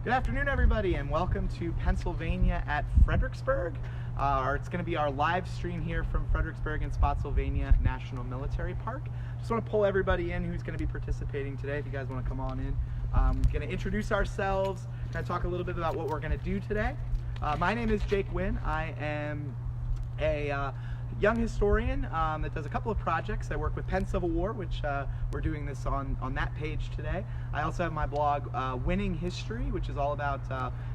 Good afternoon, everybody, and welcome to Pennsylvania at Fredericksburg. It's going to be our live stream here from Fredericksburg and Spotsylvania National Military Park. Just want to pull everybody in who's going to be participating today. If you guys want to come on in, going to introduce ourselves, kind of talk a little bit about what we're going to do today. My name is Jake Wynn. I am a young historian that does a couple of projects. I work with Penn Civil War, which we're doing this on that page today. I also have my blog, Winning History, which is all about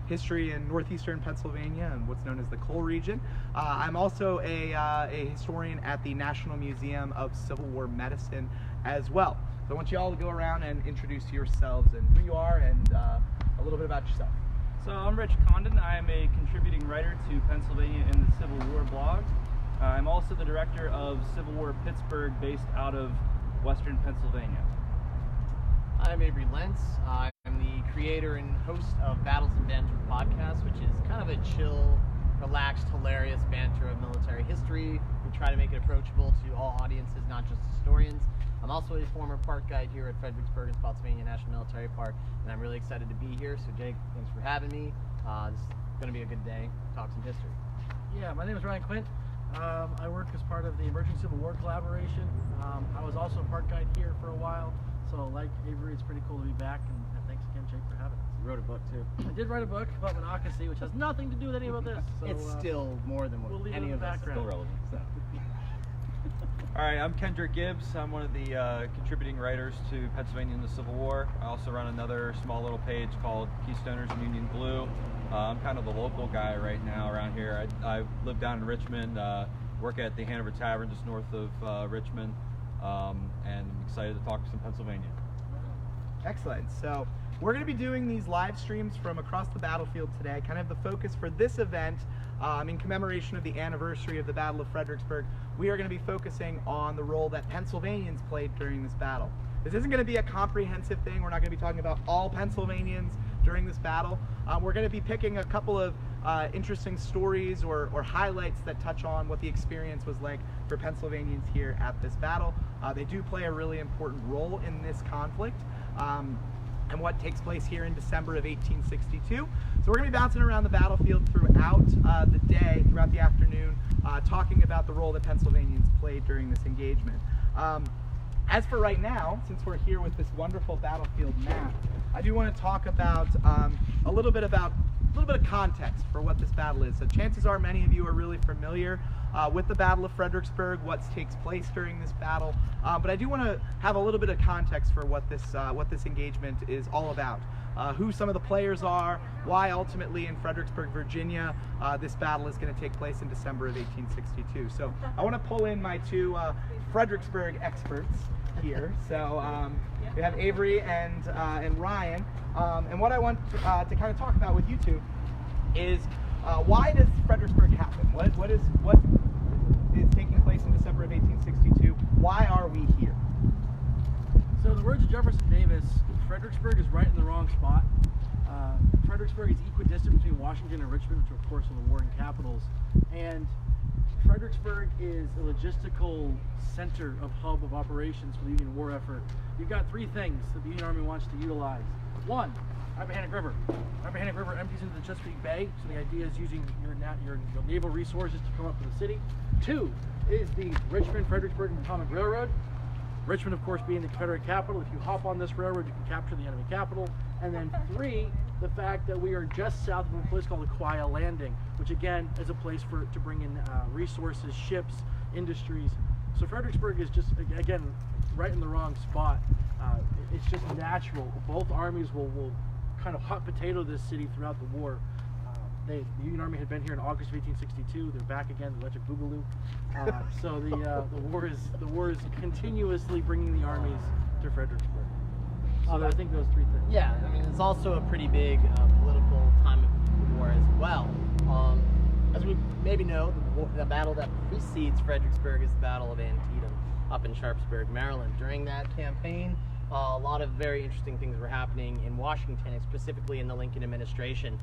history in northeastern Pennsylvania and what's known as the coal region. I'm also a historian at the National Museum of Civil War Medicine as well. So I want you all to go around and introduce yourselves and who you are and a little bit about yourself. So I'm Rich Condon. I am a contributing writer to Pennsylvania in the Civil War blog. I'm also the director of Civil War Pittsburgh, based out of Western Pennsylvania. I'm Avery Lentz. I'm the creator and host of Battles and Banter podcast, which is kind of a chill, relaxed, hilarious banter of military history. We try to make it approachable to all audiences, not just historians. I'm also a former park guide here at Fredericksburg and Spotsylvania National Military Park, and I'm really excited to be here. So Jake, thanks for having me. This is going to be a good day. Talk some history. Yeah, my name is Ryan Quint. I work as part of the Emerging Civil War Collaboration. I was also a park guide here for a while, so like Avery, it's pretty cool to be back, and thanks again, Jake, for having us. You wrote a book too. I did write a book about monocracy, which has nothing to do with any of this. So, It's still more than what we'll leave any it in of the us. background. Still relevant. So. All right, I'm Kendrick Gibbs. I'm one of the contributing writers to Pennsylvania in the Civil War. I also run another small little page called Keystoners in Union Blue. I'm kind of the local guy right now around here. I live down in Richmond, work at the Hanover Tavern just north of Richmond, and I'm excited to talk some Pennsylvania. Excellent. So we're going to be doing these live streams from across the battlefield today. Kind of the focus for this event, in commemoration of the anniversary of the Battle of Fredericksburg, we are going to be focusing on the role that Pennsylvanians played during this battle. This isn't going to be a comprehensive thing. We're not going to be talking about all Pennsylvanians during this battle. We're going to be picking a couple of interesting stories or highlights that touch on what the experience was like for Pennsylvanians here at this battle. They do play a really important role in this conflict. And what takes place here in December of 1862. So we're going to be bouncing around the battlefield throughout the day, throughout the afternoon, talking about the role that Pennsylvanians played during this engagement. As for right now, since we're here with this wonderful battlefield map, I do want to talk about a little bit of context for what this battle is. So chances are many of you are really familiar with the Battle of Fredericksburg, what takes place during this battle, but I do want to have a little bit of context for what this engagement is all about. Who some of the players are, why ultimately in Fredericksburg, Virginia, this battle is going to take place in December of 1862. So I want to pull in my two Fredericksburg experts here. So we have Avery and Ryan, and what I want to kind of talk about with you two is why does Fredericksburg happen? What is taking place in December of 1862? Why are we here? So the words of Jefferson Davis, Fredericksburg is right in the wrong spot. Fredericksburg is equidistant between Washington and Richmond, which of course are the warring capitals. And Fredericksburg is a logistical center hub of operations for the Union war effort. You've got three things that the Union Army wants to utilize. One, Rappahannock River. Rappahannock River empties into the Chesapeake Bay, so the idea is using your naval resources to come up to the city. Two is the Richmond, Fredericksburg, and Potomac Railroad. Richmond, of course, being the Confederate capital. If you hop on this railroad, you can capture the enemy capital. And then three, the fact that we are just south of a place called Aquia Landing, which again is a place to bring in resources, ships, industries. So Fredericksburg is just, again, right in the wrong spot. It's just natural. Both armies will kind of hot potato this city throughout the war. The Union Army had been here in August of 1862. They're back again, the Electric Boogaloo. So the war is continuously bringing the armies to Fredericksburg. So I think those three things. Yeah, I mean, it's also a pretty big political time of the war as well. As we maybe know, the battle that precedes Fredericksburg is the Battle of Antietam up in Sharpsburg, Maryland. During that campaign, a lot of very interesting things were happening in Washington, and specifically in the Lincoln administration.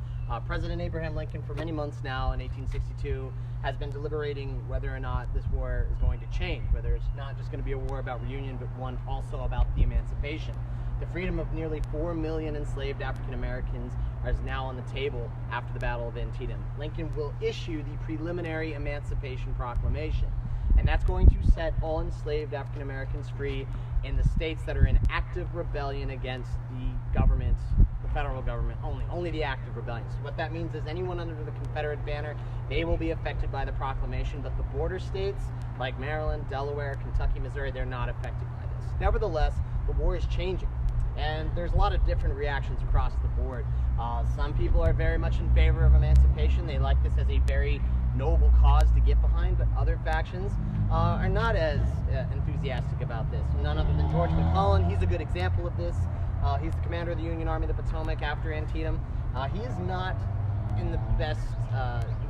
President Abraham Lincoln, for many months now in 1862, has been deliberating whether or not this war is going to change, whether it's not just going to be a war about reunion, but one also about the emancipation. The freedom of nearly 4 million enslaved African Americans is now on the table after the Battle of Antietam. Lincoln will issue the preliminary Emancipation Proclamation, and that's going to set all enslaved African Americans free in the states that are in active rebellion against the government, the federal government only the active rebellion. So what that means is anyone under the Confederate banner, they will be affected by the proclamation, but the border states like Maryland, Delaware, Kentucky, Missouri, they're not affected by this. Nevertheless, the war is changing, and there's a lot of different reactions across the board. Some people are very much in favor of emancipation. They like this as a very noble cause to get behind, but other factions are not as enthusiastic about this. None other than George McClellan. He's a good example of this. He's the commander of the Union Army of the Potomac after Antietam. He is not in the best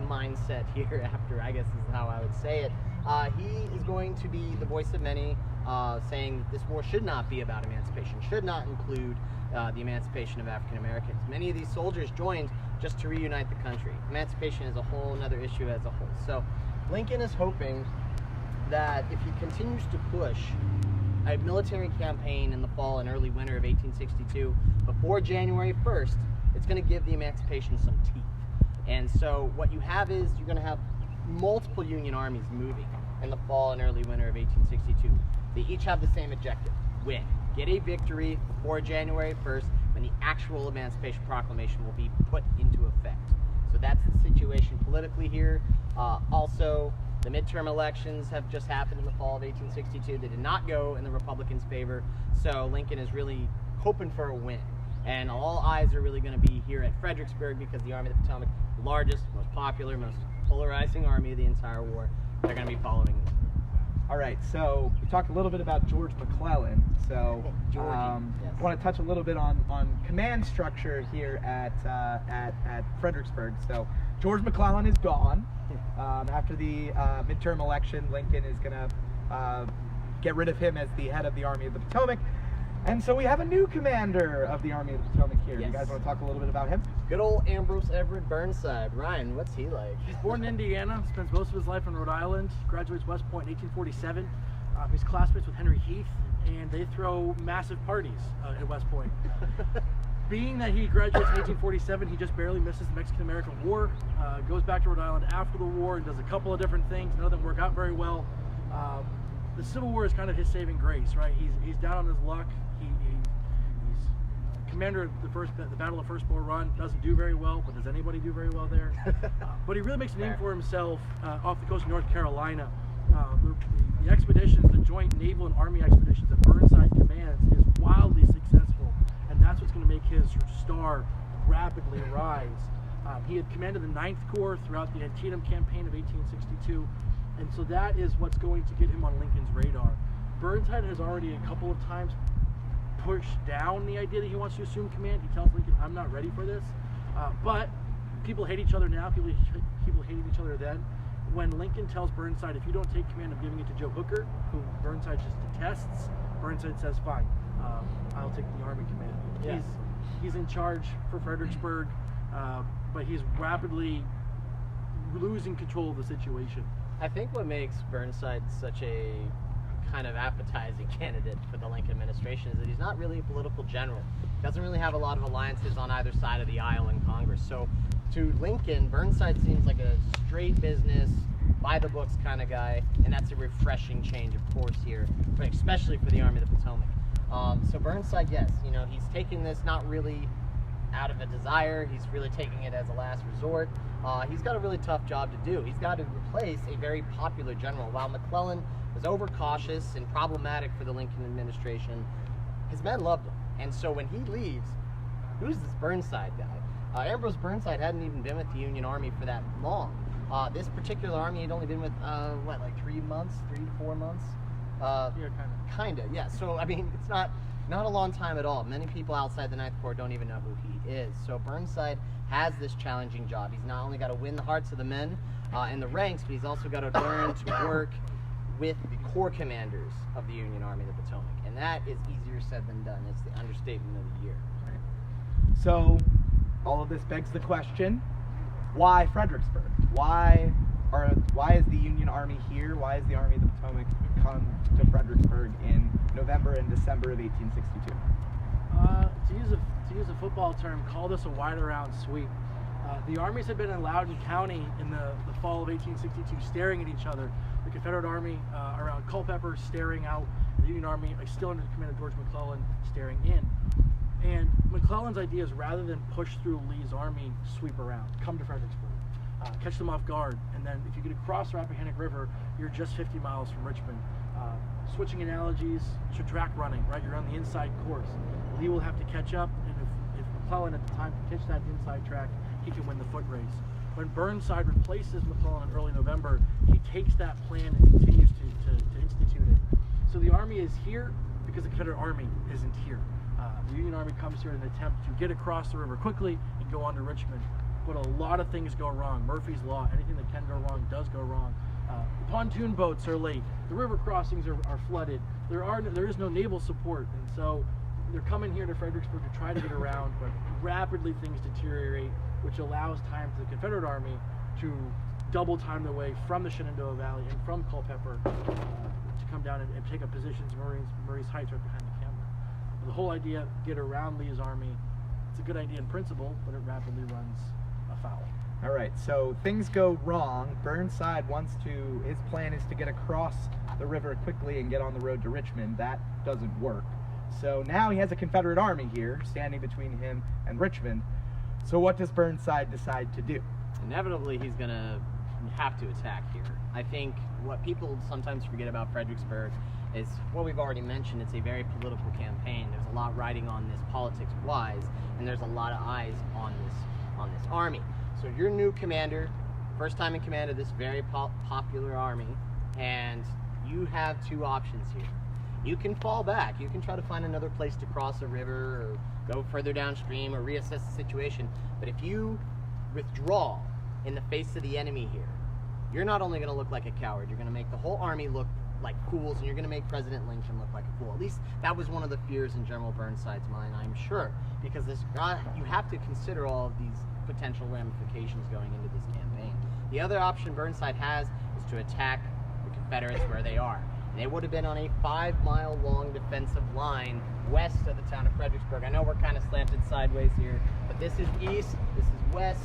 mindset here after, I guess is how I would say it. He is going to be the voice of many, saying that this war should not be about emancipation, should not include the emancipation of African Americans. Many of these soldiers joined just to reunite the country. Emancipation is a whole another issue as a whole. So Lincoln is hoping that if he continues to push a military campaign in the fall and early winter of 1862 before January 1st, it's going to give the emancipation some teeth. And so what you have is you're going to have multiple Union armies moving in the fall and early winter of 1862. They each have the same objective: win. Get a victory before January 1st, when the actual Emancipation Proclamation will be put into effect. So that's the situation politically here. Also, the midterm elections have just happened in the fall of 1862. They did not go in the Republicans' favor, so Lincoln is really hoping for a win. And all eyes are really going to be here at Fredericksburg, because the Army of the Potomac, the largest, most popular, most polarizing army of the entire war, they're going to be following this. All right, so we talked a little bit about George McClellan. So Yes. I want to touch a little bit on command structure here at Fredericksburg. So George McClellan is gone. After the midterm election, Lincoln is going to get rid of him as the head of the Army of the Potomac. And so we have a new commander of the Army of the Potomac here. Yes. You guys want to talk a little bit about him? Good old Ambrose Everett Burnside. Ryan, what's he like? He's born in Indiana, spends most of his life in Rhode Island, graduates West Point in 1847. He's classmates with Henry Heath, and they throw massive parties at West Point. Being that he graduates in 1847, he just barely misses the Mexican-American War, goes back to Rhode Island after the war and does a couple of different things. None of them work out very well. The Civil War is kind of his saving grace, right? He's down on his luck. He's commander of the Battle of First Bull Run. Doesn't do very well, but does anybody do very well there? But he really makes a name for himself off the coast of North Carolina. The expeditions, the joint naval and army expeditions that Burnside commands, is wildly successful, and that's what's going to make his star rapidly rise. He had commanded the 9th Corps throughout the Antietam campaign of 1862, and so that is what's going to get him on Lincoln's radar. Burnside has already a couple of times pushed down the idea that he wants to assume command. He tells Lincoln, "I'm not ready for this." But people hate each other now. People hated each other then. When Lincoln tells Burnside, "If you don't take command, I'm giving it to Joe Hooker," who Burnside just detests, Burnside says, "Fine, I'll take the Army command." Yeah. He's in charge for Fredericksburg, but he's rapidly losing control of the situation. I think what makes Burnside such a kind of appetizing candidate for the Lincoln administration is that he's not really a political general. He doesn't really have a lot of alliances on either side of the aisle in Congress. So to Lincoln, Burnside seems like a straight business, by the books kind of guy, and that's a refreshing change of course here, especially for the Army of the Potomac. So Burnside, yes, he's taking this not really out of a desire. He's really taking it as a last resort. He's got a really tough job to do. He's got to replace a very popular general. While McClellan was overcautious and problematic for the Lincoln administration, his men loved him. And so when he leaves, who's this Burnside guy? Ambrose Burnside hadn't even been with the Union Army for that long. This particular army had only been with, 3 months, 3 to 4 months? Yeah, Kind of, yeah. So, I mean, it's not a long time at all. Many people outside the 9th Corps don't even know who he is. So Burnside has this challenging job. He's not only got to win the hearts of the men in the ranks, but he's also got to learn to work with the corps commanders of the Union Army of the Potomac. And that is easier said than done. It's the understatement of the year. So all of this begs the question, why Fredericksburg? Why is the Union Army here? Why is the Army of the Potomac come to Fredericksburg in November and December of 1862? To use a football term, call this a wide around sweep. The armies had been in Loudoun County in the fall of 1862, staring at each other. The Confederate Army around Culpeper staring out, the Union Army, still under the command of George McClellan, staring in. And McClellan's idea is, rather than push through Lee's army, sweep around, come to Fredericksburg, catch them off guard, and then if you get across the Rappahannock River, you're just 50 miles from Richmond. Switching analogies to track running, right? You're on the inside course. Lee will have to catch up, and if McClellan at the time can catch that inside track, he can win the foot race. When Burnside replaces McClellan in early November, he takes that plan and continues to institute it. So the Army is here because the Confederate Army isn't here. The Union Army comes here in an attempt to get across the river quickly and go on to Richmond. But a lot of things go wrong. Murphy's Law, anything that can go wrong does go wrong. The pontoon boats are late. The river crossings are flooded. There is no naval support, and so they're coming here to Fredericksburg to try to get around, but rapidly things deteriorate, which allows time for the Confederate Army to double time their way from the Shenandoah Valley and from Culpeper to come down and take up positions Murray's Heights right behind the camera. But the whole idea, get around Lee's army, it's a good idea in principle, but it rapidly runs afoul. All right, so things go wrong. Burnside his plan is to get across the river quickly and get on the road to Richmond. That doesn't work. So now he has a Confederate army here standing between him and Richmond. So what does Burnside decide to do? Inevitably, he's going to have to attack here. I think what people sometimes forget about Fredericksburg is what we've already mentioned. It's a very political campaign. There's a lot riding on this politics-wise, and there's a lot of eyes on this army. So you're new commander, first time in command of this very popular army, and you have two options here. You can fall back. You can try to find another place to cross a river or go further downstream or reassess the situation. But if you withdraw in the face of the enemy here, you're not only going to look like a coward, you're going to make the whole army look like fools, and you're going to make President Lincoln look like a fool. At least that was one of the fears in General Burnside's mind, I'm sure, because you have to consider all of these potential ramifications going into this campaign. The other option Burnside has is to attack the Confederates where they are. And they would have been on a 5-mile long defensive line west of the town of Fredericksburg. I know we're kind of slanted sideways here, but this is east, this is west,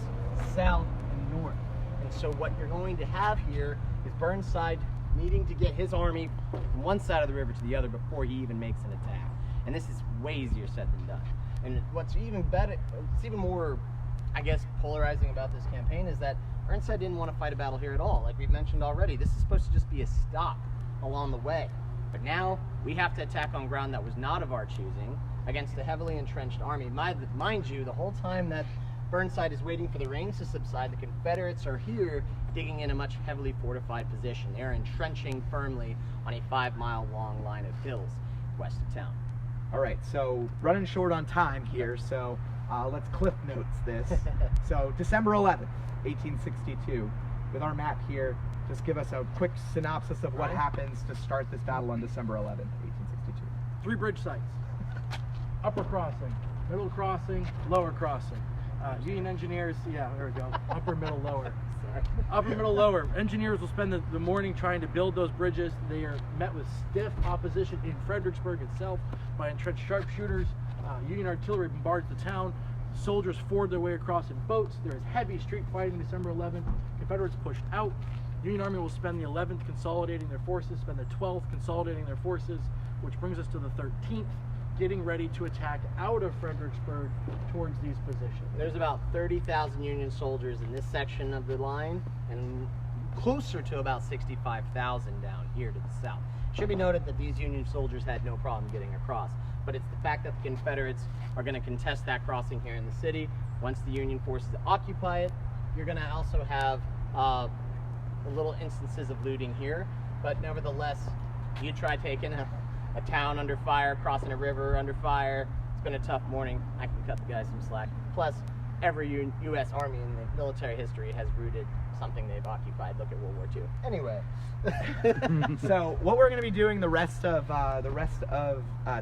south, and north. And so what you're going to have here is Burnside needing to get his army from one side of the river to the other before he even makes an attack. And this is way easier said than done. And what's even better, it's even more, I guess, polarizing about this campaign is that Burnside didn't want to fight a battle here at all. Like we've mentioned already, this is supposed to just be a stop along the way. But now we have to attack on ground that was not of our choosing against a heavily entrenched army. Mind you, the whole time that Burnside is waiting for the rains to subside, the Confederates are here digging in a much heavily fortified position. They're entrenching firmly on a 5-mile long line of hills west of town. All right, so running short on time here, so let's cliff notes this. So December 11th, 1862, with our map here, just give us a quick synopsis of what happens to start this battle on December 11th, 1862. 3 bridge sites: upper crossing, middle crossing, lower crossing. Union engineers, yeah, there we go. Upper, middle, lower. Sorry. Upper, middle, lower. Engineers will spend the morning trying to build those bridges. They are met with stiff opposition in Fredericksburg itself by entrenched sharpshooters. Union artillery bombards the town. Soldiers ford their way across in boats. There is heavy street fighting December 11th. Confederates pushed out. Union Army will spend the 11th consolidating their forces, spend the 12th consolidating their forces, which brings us to the 13th, getting ready to attack out of Fredericksburg towards these positions. There's about 30,000 Union soldiers in this section of the line, and closer to about 65,000 down here to the south. It should be noted that these Union soldiers had no problem getting across, but it's the fact that the Confederates are going to contest that crossing here in the city. Once the Union forces occupy it, you're going to also have little instances of looting here, but nevertheless, you try taking a town under fire, crossing a river under fire. It's been a tough morning. I can cut the guys some slack. Plus, every U.S. Army in the military history has rooted something they've occupied. Look at World War II. Anyway. So what we're going to be doing the rest of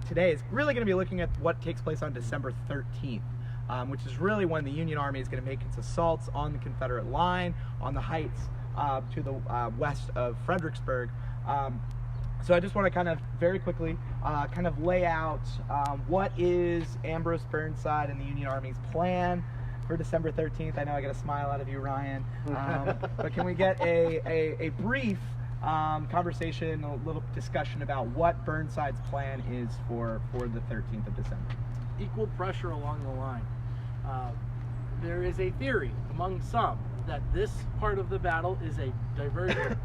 today is really going to be looking at what takes place on December 13th, which is really when the Union Army is going to make its assaults on the Confederate line, on the heights to the west of Fredericksburg. So I just want to kind of very quickly kind of lay out what is Ambrose Burnside and the Union Army's plan for December 13th. I know I got a smile out of you, Ryan, but can we get a brief conversation, a little discussion about what Burnside's plan is for the 13th of December? Equal pressure along the line. There is a theory among some that this part of the battle is a diversion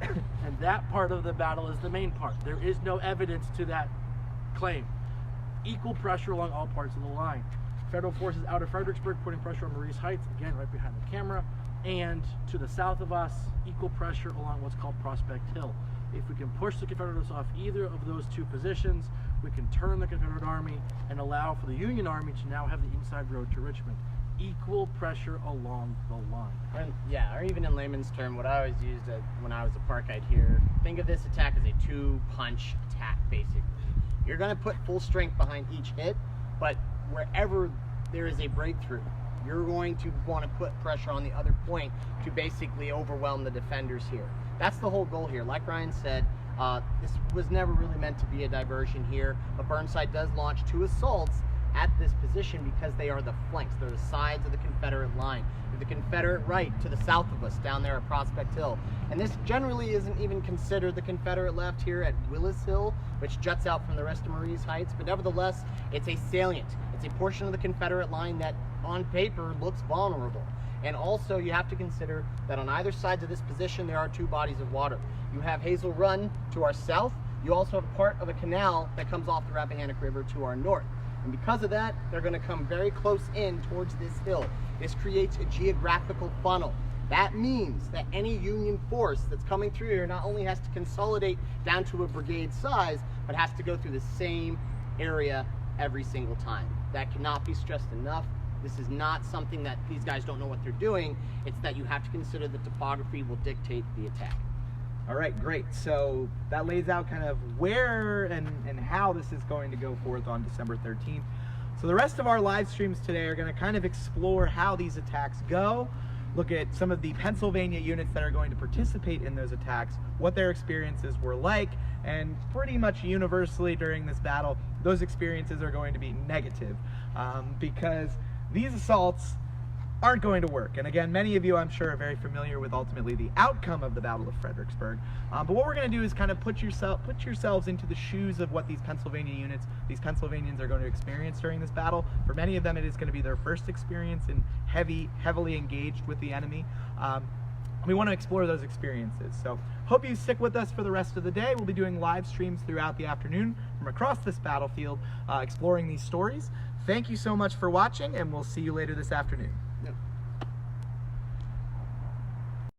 and that part of the battle is the main part. There is no evidence to that claim. Equal pressure along all parts of the line. Federal forces out of Fredericksburg putting pressure on Maurice Heights, again right behind the camera, and to the south of us, equal pressure along what's called Prospect Hill. If we can push the Confederates off either of those two positions, we can turn the Confederate Army and allow for the Union Army to now have the inside road to Richmond. Equal pressure along the line. Or even in layman's term, what I always used when I was a Parkite here, think of this attack as a two-punch attack, basically. You're going to put full strength behind each hit, but wherever there is a breakthrough, you're going to want to put pressure on the other point to basically overwhelm the defenders here. That's the whole goal here. Like Ryan said, this was never really meant to be a diversion here, but Burnside does launch 2 assaults at this position because they are the flanks. They're the sides of the Confederate line. They're the Confederate right to the south of us down there at Prospect Hill. And this generally isn't even considered the Confederate left here at Willis Hill, which juts out from the rest of Maurice Heights, but nevertheless, it's a salient. It's a portion of the Confederate line that on paper looks vulnerable. And also you have to consider that on either side of this position there are 2 bodies of water. You have Hazel Run to our south. You also have part of a canal that comes off the Rappahannock River to our north. And because of that, they're going to come very close in towards this hill. This creates a geographical funnel. That means that any Union force that's coming through here not only has to consolidate down to a brigade size, but has to go through the same area every single time. That cannot be stressed enough. This is not something that these guys don't know what they're doing. It's that you have to consider the topography will dictate the attack. All right, great. So that lays out kind of where and how this is going to go forth on December 13th. So the rest of our live streams today are going to kind of explore how these attacks go, look at some of the Pennsylvania units that are going to participate in those attacks, what their experiences were like, and pretty much universally during this battle, those experiences are going to be negative because these assaults aren't going to work. And again, many of you, I'm sure, are very familiar with ultimately the outcome of the Battle of Fredericksburg. But what we're going to do is kind of put yourselves into the shoes of what these Pennsylvania units, these Pennsylvanians are going to experience during this battle. For many of them, it is going to be their first experience in heavily engaged with the enemy. We want to explore those experiences. So hope you stick with us for the rest of the day. We'll be doing live streams throughout the afternoon from across this battlefield, exploring these stories. Thank you so much for watching, and we'll see you later this afternoon.